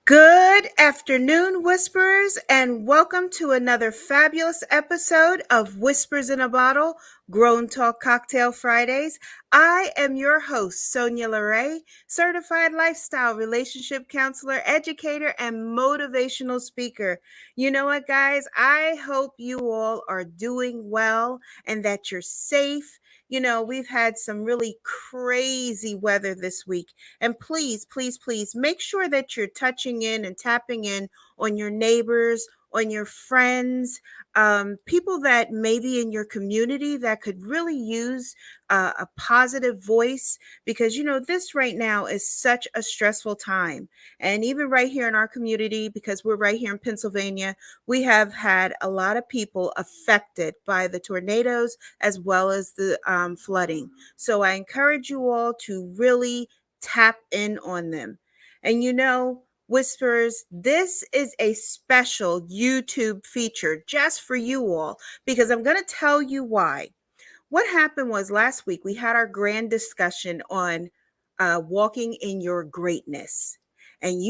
Good afternoon, Whisperers, and welcome to another fabulous episode of Whispers in a Bottle, Grown Talk Cocktail Fridays. I am your host, Sonya LaRae, certified lifestyle relationship counselor, educator, and motivational speaker. You know what, guys? I hope you all are doing well and that you're safe. We've had some really crazy weather this week. And please, please, please make sure that you're touching in and tapping in on your neighbors, on your friends, people that may be in your community that could really use a positive voice because, this right now is such a stressful time. And even right here in our community, because we're right here in Pennsylvania, we have had a lot of people affected by the tornadoes as well as the flooding. So I encourage you all to really tap in on them. And Whispers, this is a special YouTube feature just for you all because I'm going to tell you why. What happened was last week we had our grand discussion on walking in your greatness. And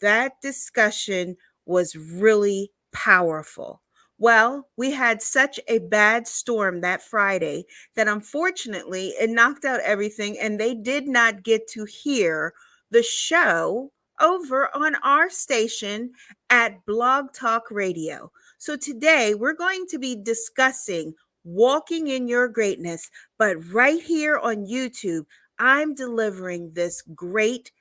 that discussion was really powerful. Well, we had such a bad storm that Friday that unfortunately it knocked out everything, and they did not get to hear the show over on our station at Blog Talk Radio. So today we're going to be discussing walking in your greatness, but right here on YouTube, I'm delivering this great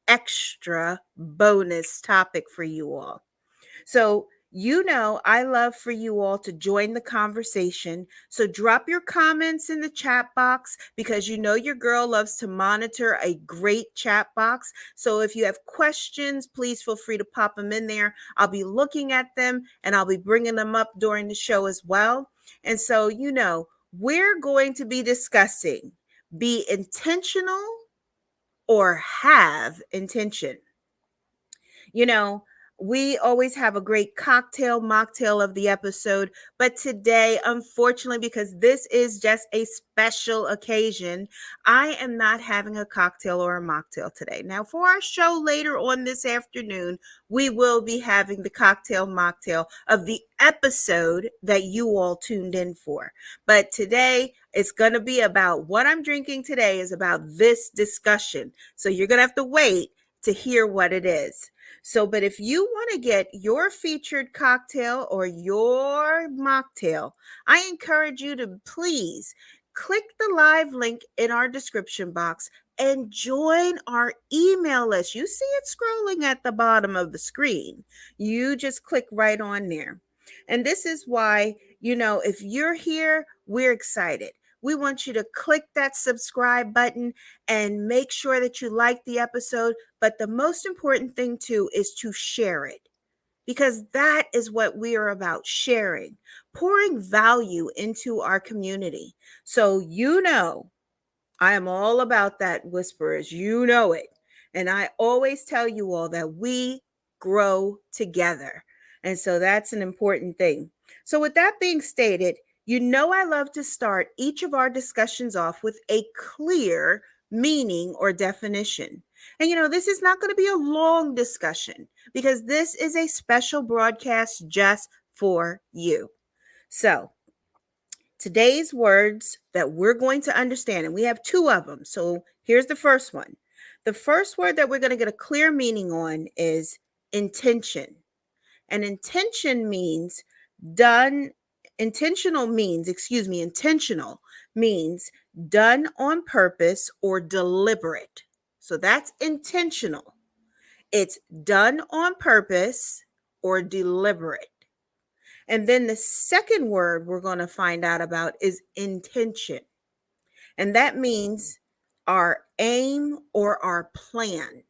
extra bonus topic for you all. So, I love for you all to join the conversation. So, drop your comments in the chat box because your girl loves to monitor a great chat box. So, if you have questions, please feel free to pop them in there. I'll be looking at them and I'll be bringing them up during the show as well. And so, we're going to be discussing be intentional or have intention. You know, we always have a great cocktail mocktail of the episode, but today, unfortunately, because this is just a special occasion, I am not having a cocktail or a mocktail today. Now, for our show later on this afternoon, we will be having the cocktail mocktail of the episode that you all tuned in for. But today, it's going to be about what I'm drinking today is about this discussion. So you're going to have to wait to hear what it is. So, but if you want to get your featured cocktail or your mocktail, I encourage you to please click the live link in our description box and join our email list. You see it scrolling at the bottom of the screen. You just click right on there. And this is why, if you're here, we're excited. We want you to click that subscribe button and make sure that you like the episode. But the most important thing, too, is to share it because that is what we are about, sharing, pouring value into our community. So, I am all about that, Whisperers. You know it. And I always tell you all that we grow together. And so that's an important thing. So, with that being stated, I love to start each of our discussions off with a clear meaning or definition. And this is not going to be a long discussion because this is a special broadcast just for you. So, today's words that we're going to understand, and we have two of them. So here's the first one. The first word that we're going to get a clear meaning on is intention. And intentional means done on purpose or deliberate. So that's intentional. It's done on purpose or deliberate. And then the second word we're going to find out about is intention. And that means our aim or our plan.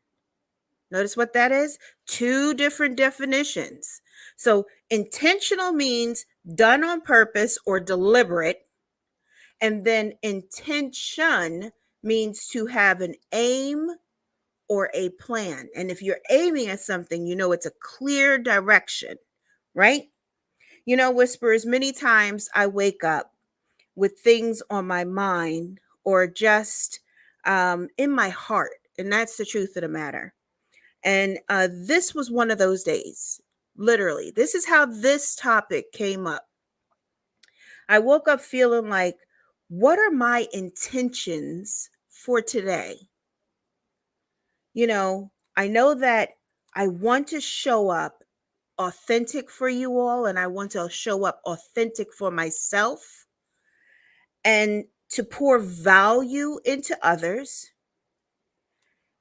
Notice what that is? Two different definitions. So intentional means done on purpose or deliberate. And then intention means to have an aim or a plan. And if you're aiming at something, it's a clear direction, right? Whisperers, many times I wake up with things on my mind or just in my heart. And that's the truth of the matter. And this was one of those days. Literally, this is how this topic came up. I woke up feeling like, what are my intentions for today? I know that I want to show up authentic for you all, and I want to show up authentic for myself and to pour value into others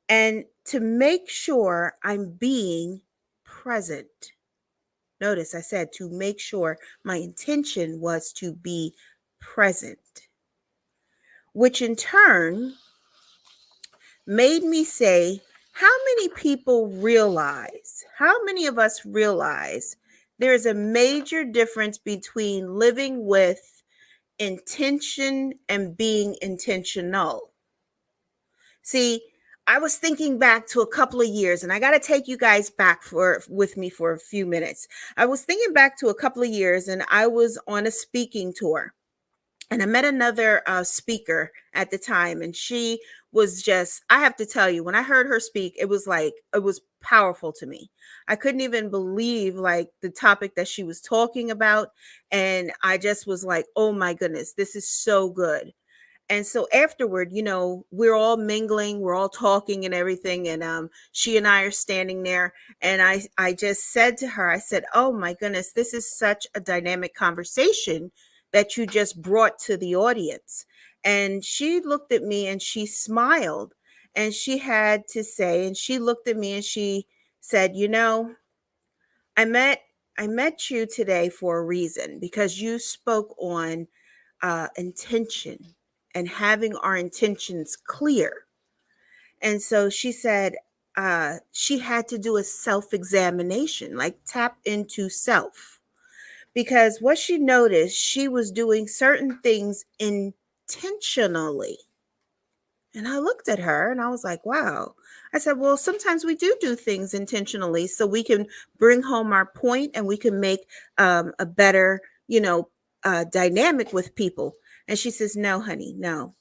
and to make sure I'm being present. Notice I said to make sure my intention was to be present, which in turn made me say, how many people realize, how many of us realize there's a major difference between living with intention and being intentional? See, I was thinking back to a couple of years, and I got to take you guys back with me for a few minutes. I was thinking back to a couple of years, and I was on a speaking tour. And I met another speaker at the time, and she was just, I have to tell you, when I heard her speak, it was powerful to me. I couldn't even believe like the topic that she was talking about. And I just was like, oh my goodness, this is so good. And so afterward, we're all mingling, we're all talking and everything. And she and I are standing there. And I just said to her, I said, oh my goodness, this is such a dynamic conversation that you just brought to the audience. And she looked at me and she smiled, and she had to say, and she looked at me and she said, I met you today for a reason, because you spoke on intention and having our intentions clear. And so she said she had to do a self-examination, like tap into self, because what she noticed, she was doing certain things intentionally. And I looked at her and I was like, wow. I said, well, sometimes we do things intentionally so we can bring home our point and we can make a better, dynamic with people. And she says, no, honey, no.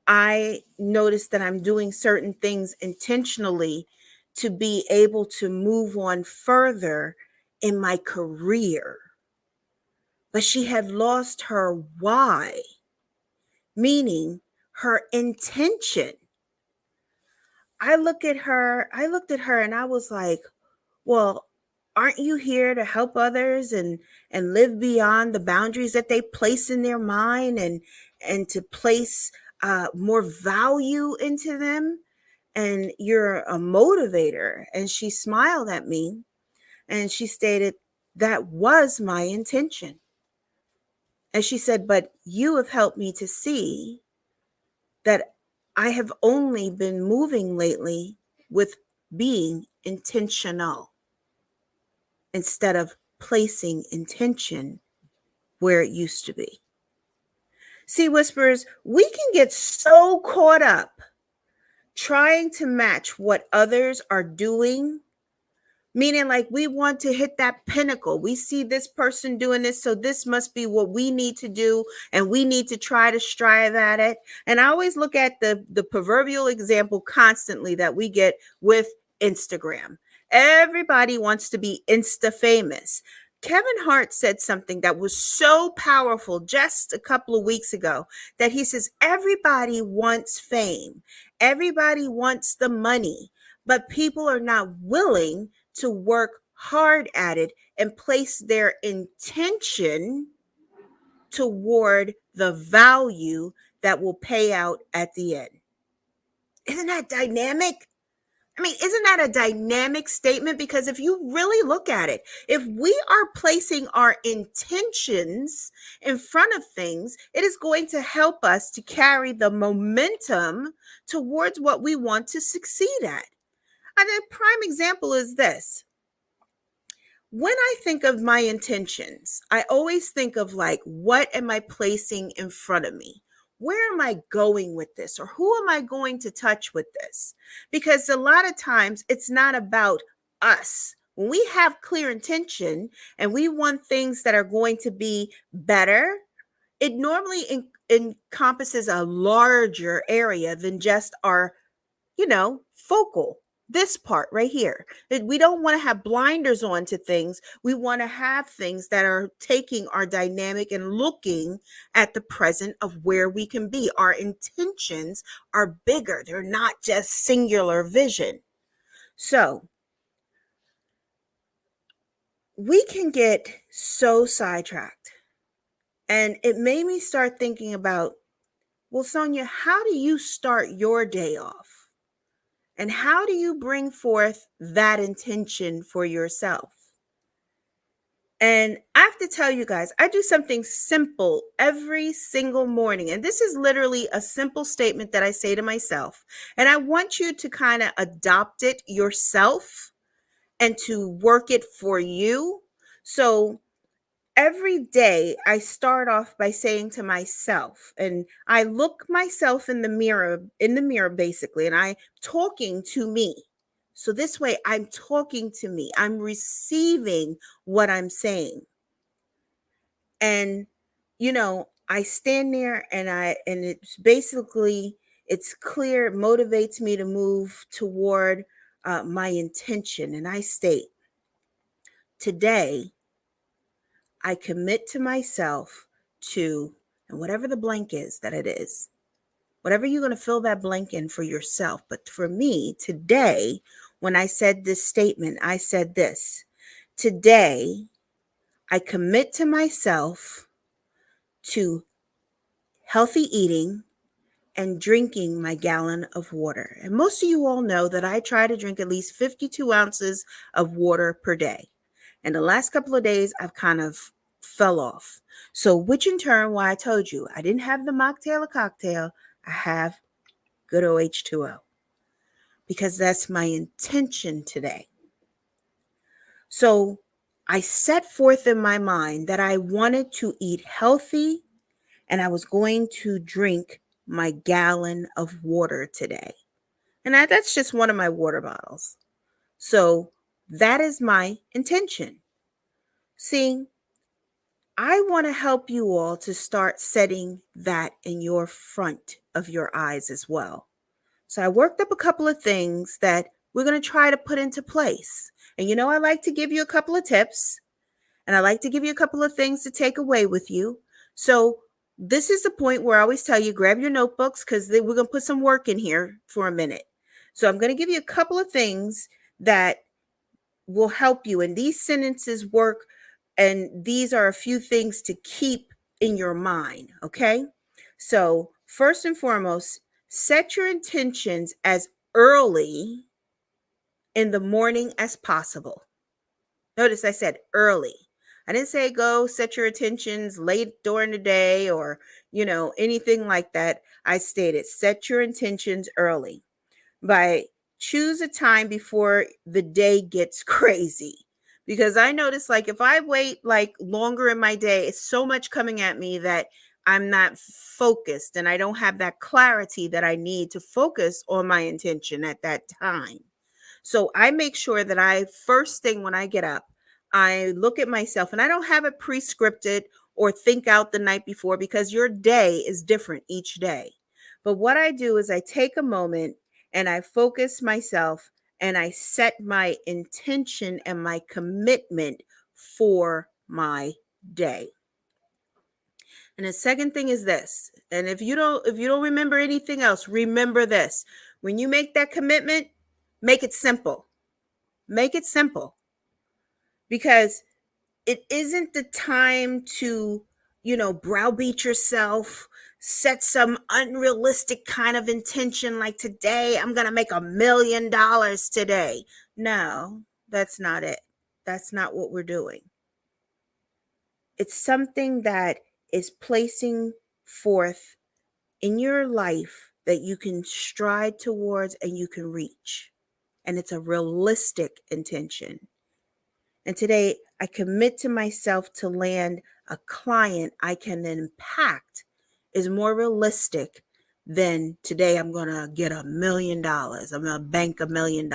I noticed that I'm doing certain things intentionally to be able to move on further in my career. But she had lost her why, meaning her intention. I looked at her and I was like, well, aren't you here to help others and live beyond the boundaries that they place in their mind, and to place more value into them? And you're a motivator. And she smiled at me and she stated, that was my intention. And she said, but you have helped me to see that I have only been moving lately with being intentional instead of placing intention where it used to be. See, Whisperers, we can get so caught up trying to match what others are doing, meaning like we want to hit that pinnacle. We see this person doing this, so this must be what we need to do, and we need to try to strive at it. And I always look at the proverbial example constantly that we get with Instagram. Everybody wants to be Insta famous. Kevin Hart said something that was so powerful just a couple of weeks ago, that he says, everybody wants fame. Everybody wants the money, but people are not willing to work hard at it and place their intention toward the value that will pay out at the end. Isn't that dynamic? I mean, isn't that a dynamic statement? Because if you really look at it, if we are placing our intentions in front of things, it is going to help us to carry the momentum towards what we want to succeed at. And a prime example is this. When I think of my intentions, I always think of like, what am I placing in front of me? Where am I going with this? Or who am I going to touch with this? Because a lot of times it's not about us. When we have clear intention and we want things that are going to be better, it normally encompasses a larger area than just our, focal. This part right here. We don't want to have blinders on to things. We want to have things that are taking our dynamic and looking at the present of where we can be. Our intentions are bigger. They're not just singular vision. So we can get so sidetracked. And it made me start thinking about, well, Sonya, how do you start your day off? And how do you bring forth that intention for yourself? And I have to tell you guys, I do something simple every single morning. And this is literally a simple statement that I say to myself. And I want you to kind of adopt it yourself and to work it for you. So every day I start off by saying to myself, and I look myself in the mirror basically, and I talking to me. So this way I'm talking to me. I'm receiving what I'm saying. And I stand there and it's basically, it's clear, it motivates me to move toward my intention. And I state, today I commit to myself to, and whatever the blank is that it is, whatever you're going to fill that blank in for yourself. But for me today, when I said this statement, I said this: today I commit to myself to healthy eating and drinking my gallon of water. And most of you all know that I try to drink at least 52 ounces of water per day. And the last couple of days, I've kind of fell off. So, which in turn, why I told you I didn't have the mocktail or cocktail, I have good old H2O, because that's my intention today. So, I set forth in my mind that I wanted to eat healthy and I was going to drink my gallon of water today. And that's just one of my water bottles. So that is my intention. See, I want to help you all to start setting that in your front of your eyes as well. So I worked up a couple of things that we're going to try to put into place. And I like to give you a couple of tips. And I like to give you a couple of things to take away with you. So this is the point where I always tell you, grab your notebooks, because we're going to put some work in here for a minute. So I'm going to give you a couple of things that will help you. And these sentences work. And these are a few things to keep in your mind. Okay. So first and foremost, set your intentions as early in the morning as possible. Notice I said early. I didn't say go set your intentions late during the day or, anything like that. I stated set your intentions early. Choose a time before the day gets crazy. Because I notice, like, if I wait like longer in my day, it's so much coming at me that I'm not focused and I don't have that clarity that I need to focus on my intention at that time. So I make sure that first thing when I get up, I look at myself, and I don't have it pre-scripted or think out the night before, because your day is different each day. But what I do is I take a moment and I focus myself and I set my intention and my commitment for my day. And the second thing is this, and if you don't remember anything else, remember this: when you make that commitment, make it simple. Make it simple, because it isn't the time to, browbeat yourself, set some unrealistic kind of intention like, today I'm going to make $1 million today. No, that's not it. That's not what we're doing. It's something that is placing forth in your life that you can stride towards and you can reach. And it's a realistic intention. And today I commit to myself to land a client I can impact is more realistic than today I'm going to get $1 million. I'm going to bank $1 million.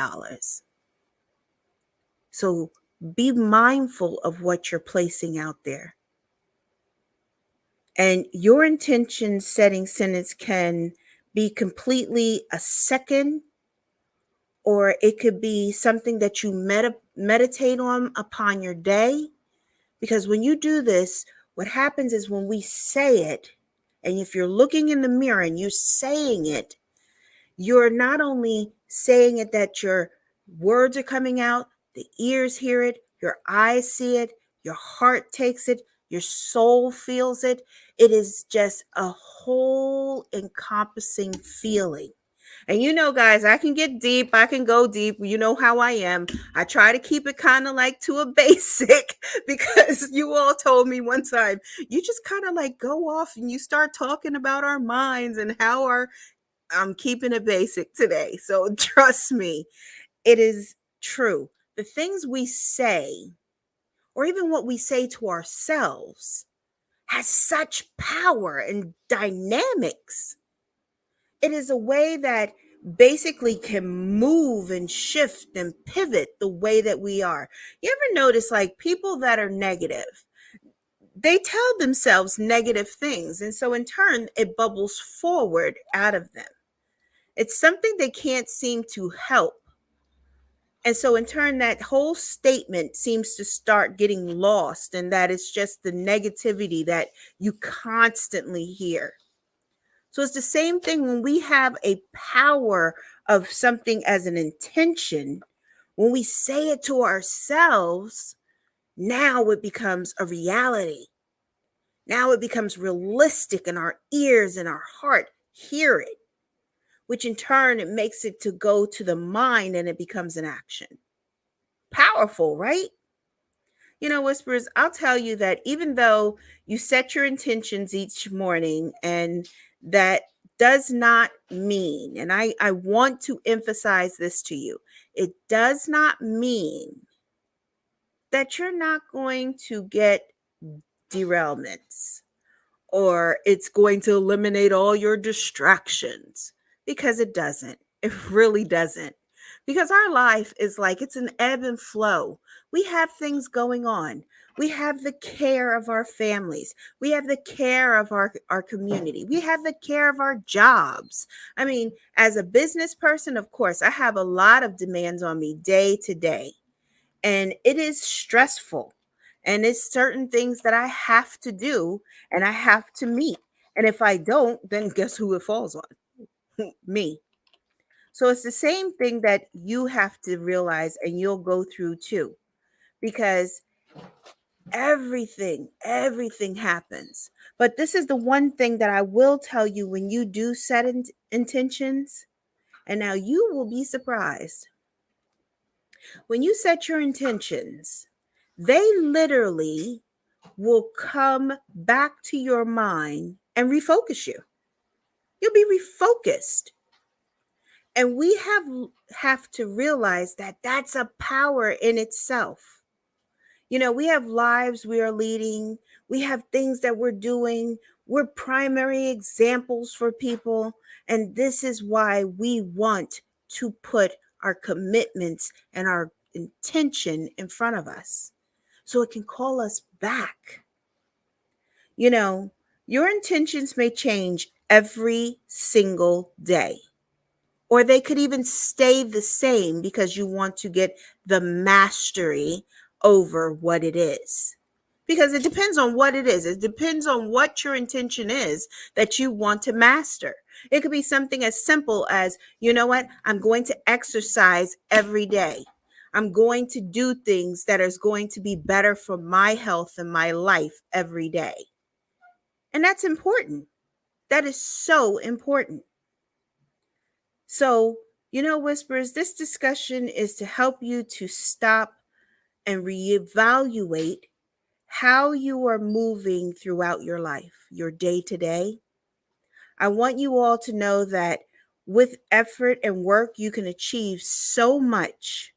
So be mindful of what you're placing out there. And your intention setting sentence can be completely a second or it could be something that you meditate on upon your day. Because when you do this, what happens is when we say it, and if you're looking in the mirror and you're saying it, you're not only saying it that your words are coming out, the ears hear it, your eyes see it, your heart takes it, your soul feels it. It is just a whole encompassing feeling. And guys, I can get deep. I can go deep. You know how I am. I try to keep it kind of like to a basic because you all told me one time, you just kind of like go off and you start talking about our minds and how I'm keeping it basic today. So trust me, it is true. The things we say, or even what we say to ourselves, has such power and dynamics. It is a way that basically can move and shift and pivot the way that we are. You ever notice like people that are negative, they tell themselves negative things. And so in turn, it bubbles forward out of them. It's something they can't seem to help. And so in turn, that whole statement seems to start getting lost, and that it's just the negativity that you constantly hear. So it's the same thing when we have a power of something as an intention. When we say it to ourselves, now it becomes a reality. Now it becomes realistic, and our ears and our heart hear it, which in turn it makes it to go to the mind and it becomes an action. Powerful, right? Whispers, I'll tell you that even though you set your intentions each morning, and that does not mean, and I want to emphasize this to you, it does not mean that you're not going to get derailments, or it's going to eliminate all your distractions, because it doesn't. It really doesn't. Because our life is like it's an ebb and flow. We have things going on. We have the care of our families. We have the care of our community. We have the care of our jobs. I mean, as a business person, of course, I have a lot of demands on me day to day, and it is stressful. And it's certain things that I have to do and I have to meet. And if I don't, then guess who it falls on? Me. So it's the same thing that you have to realize and you'll go through too. Because everything happens. But this is the one thing that I will tell you: when you do set intentions, and now you will be surprised. When you set your intentions, they literally will come back to your mind and refocus you. You'll be refocused. And we have to realize that that's a power in itself. We have lives we are leading. We have things that we're doing. We're primary examples for people. And this is why we want to put our commitments and our intention in front of us, so it can call us back. Your intentions may change every single day, or they could even stay the same because you want to get the mastery over what it is. Because it depends on what it is. It depends on what your intention is that you want to master. It could be something as simple as, you know what? I'm going to exercise every day. I'm going to do things that is going to be better for my health and my life every day. And that's important. That is so important. So, Whispers, this discussion is to help you to stop and reevaluate how you are moving throughout your life, your day to day. I want you all to know that with effort and work, you can achieve so much,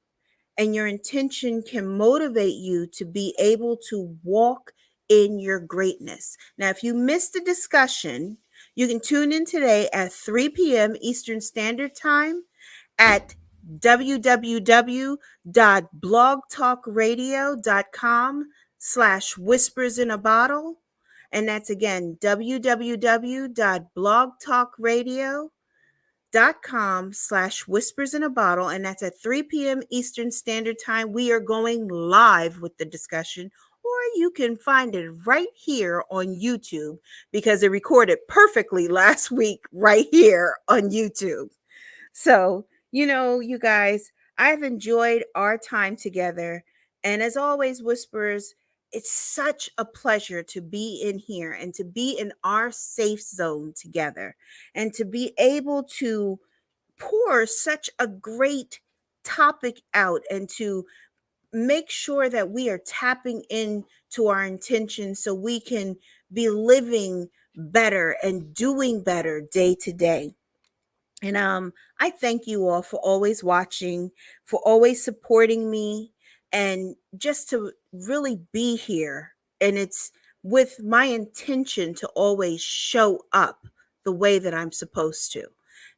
and your intention can motivate you to be able to walk in your greatness. Now, if you missed the discussion, you can tune in today at 3 p.m. Eastern Standard Time at www.blogtalkradio.com/whispers in a bottle. And that's again, www.blogtalkradio.com/ youtube.com/whispers in a bottle, and that's at 3 p.m. Eastern Standard Time. We are going live with the discussion, or you can find it right here on YouTube because it recorded perfectly last week right here on YouTube. So, you guys, I've enjoyed our time together. And as always, Whisperers, it's such a pleasure to be in here and to be in our safe zone together and to be able to pour such a great topic out and to make sure that we are tapping into our intentions so we can be living better and doing better day to day. And I thank you all for always watching, for always supporting me, and just to really be here. And it's with my intention to always show up the way that I'm supposed to.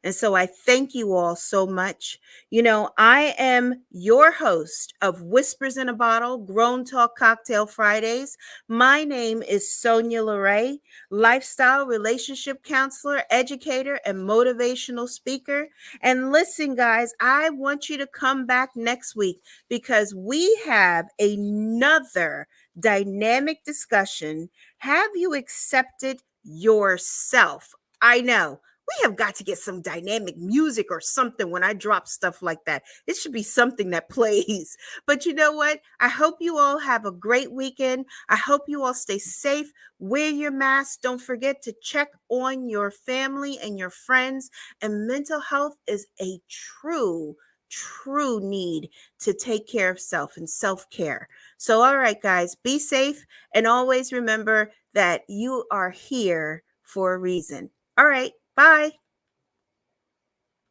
And so I thank you all so much. I am your host of Whispers in a Bottle, Grown Talk Cocktail Fridays. My name is Sonya LaRae, lifestyle relationship counselor, educator, and motivational speaker. And listen, guys, I want you to come back next week because we have another dynamic discussion. Have you accepted yourself? I know. We have got to get some dynamic music or something when I drop stuff like that. It should be something that plays. But you know what? I hope you all have a great weekend. I hope you all stay safe. Wear your mask. Don't forget to check on your family and your friends. And mental health is a true need to take care of self and self-care. So, all right, guys, be safe and always remember that you are here for a reason. All right, bye.